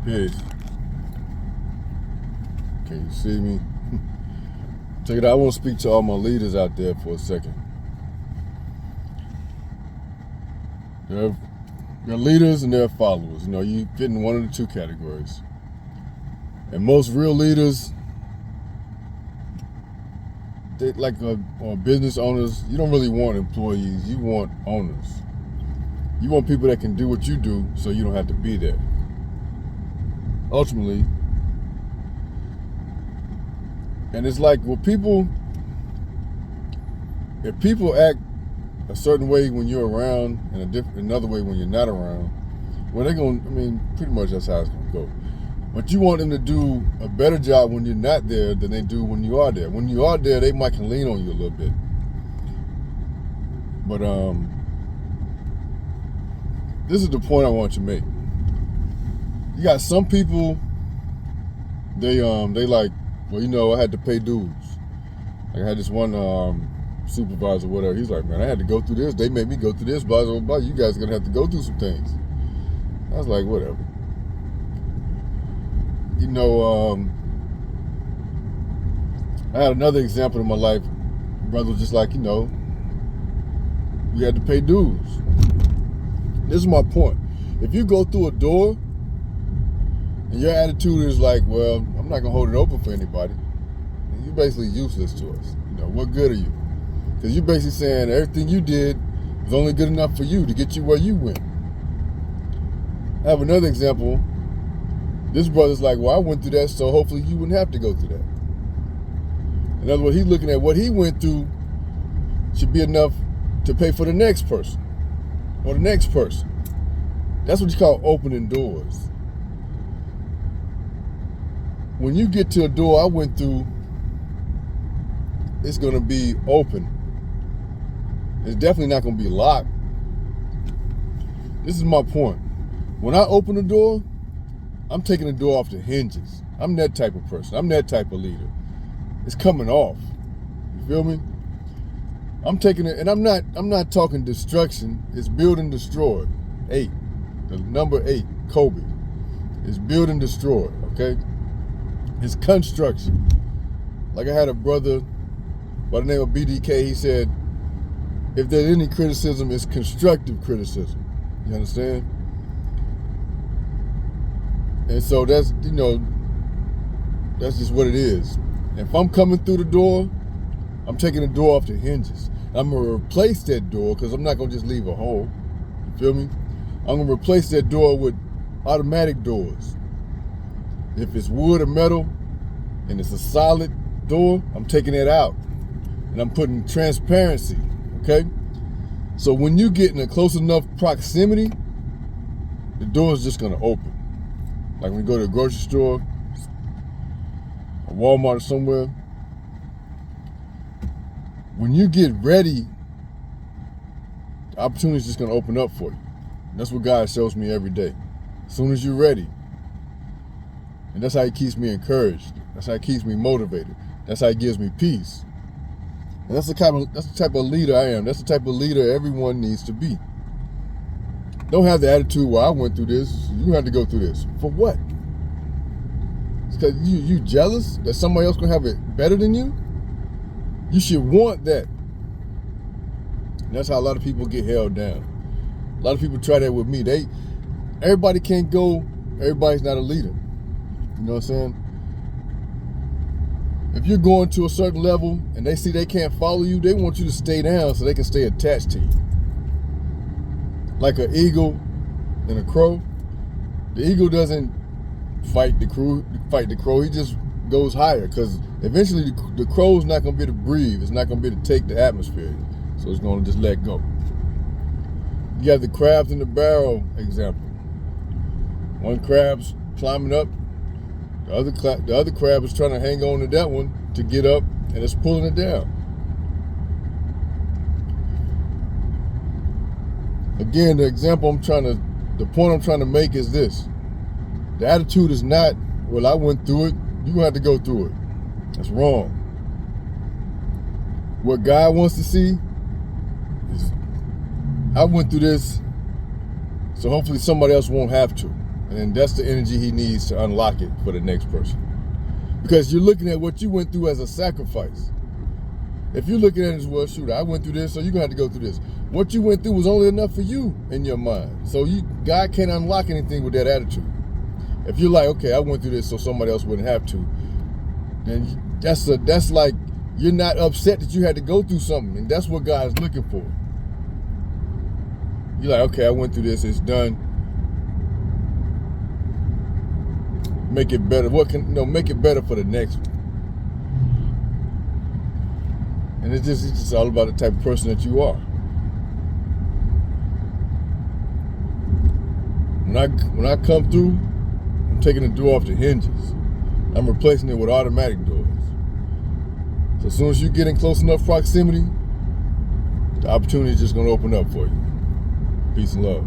Peace. Can you see me? Check it out. I want to speak to all my leaders out there for a second. There are leaders and there are followers. You know, you fit in one of the two categories. And most real leaders, they or business owners, you don't really want employees. You want owners. You want people that can do what you do so you don't have to be there. Ultimately, and it's like, if people act a certain way when you're around and another way when you're not around, well, pretty much that's how it's going to go. But you want them to do a better job when you're not there than they do when you are there. When you are there, they might can lean on you a little bit. But this is the point I want to make. You got some people, they like, well, you know, I had to pay dues. Like I had this one supervisor, whatever. He's like, man, I had to go through this. They made me go through this. Blah, blah, blah. You guys are gonna have to go through some things. I was like, whatever. You know, I had another example in my life. Brother was just like, you know, we had to pay dues. This is my point. If you go through a door and your attitude is like, well, I'm not gonna hold it open for anybody, you're basically useless to us. You know, what good are you? Because you're basically saying everything you did was only good enough for you to get you where you went. I have another example. This brother's like, well, I went through that, so hopefully you wouldn't have to go through that. In other words, he's looking at what he went through should be enough to pay for the next person or the next person. That's what you call opening doors. When you get to a door I went through, it's going to be open. It's definitely not going to be locked. This is my point. When I open the door, I'm taking the door off the hinges. I'm that type of person. I'm that type of leader. It's coming off. You feel me? I'm taking it, and I'm not talking destruction. It's build and destroy. 8. The number 8, Kobe. It's build and destroy, okay? It's construction. Like I had a brother by the name of BDK, he said, if there's any criticism, it's constructive criticism. You understand? And so that's, you know, that's just what it is. If I'm coming through the door, I'm taking the door off the hinges. I'm going to replace that door because I'm not going to just leave a hole. You feel me? I'm going to replace that door with automatic doors. If it's wood or metal and it's a solid door, I'm taking it out. And I'm putting transparency, okay? So when you get in a close enough proximity, the door is just going to open. Like when you go to a grocery store, a Walmart or somewhere, when you get ready, the opportunity is just going to open up for you. And that's what God shows me every day. As soon as you're ready. And that's how he keeps me encouraged. That's how he keeps me motivated. That's how he gives me peace. And that's the type of leader I am. That's the type of leader everyone needs to be. Don't have the attitude, well, I went through this, you had to go through this. For what? It's because you jealous that somebody else gonna have it better than you? You should want that. And that's how a lot of people get held down. A lot of people try that with me. Everybody can't go, everybody's not a leader. You know what I'm saying? If you're going to a certain level and they see they can't follow you, they want you to stay down so they can stay attached to you. Like an eagle and a crow. The eagle doesn't fight the crow. He just goes higher because eventually the crow's not going to be able to breathe. It's not going to be able to take the atmosphere. So it's going to just let go. You have the crabs in the barrel example. One crab's climbing up. The other crab is trying to hang on to that one to get up, and it's pulling it down. Again, the point I'm trying to make is this. The attitude is not, well, I went through it, you're gonna have to go through it. That's wrong. What God wants to see is, I went through this, so hopefully somebody else won't have to. And then that's the energy he needs to unlock it for the next person. Because you're looking at what you went through as a sacrifice. If you're looking at it as, well, shoot, I went through this, so you're going to have to go through this. What you went through was only enough for you in your mind. So God can't unlock anything with that attitude. If you're like, okay, I went through this so somebody else wouldn't have to, then that's like you're not upset that you had to go through something. And that's what God's looking for. You're like, okay, I went through this, it's done. Make it better. Make it better for the next one. And it's just all about the type of person that you are. When I come through, I'm taking the door off the hinges. I'm replacing it with automatic doors. So as soon as you get in close enough proximity, the opportunity is just going to open up for you. Peace and love.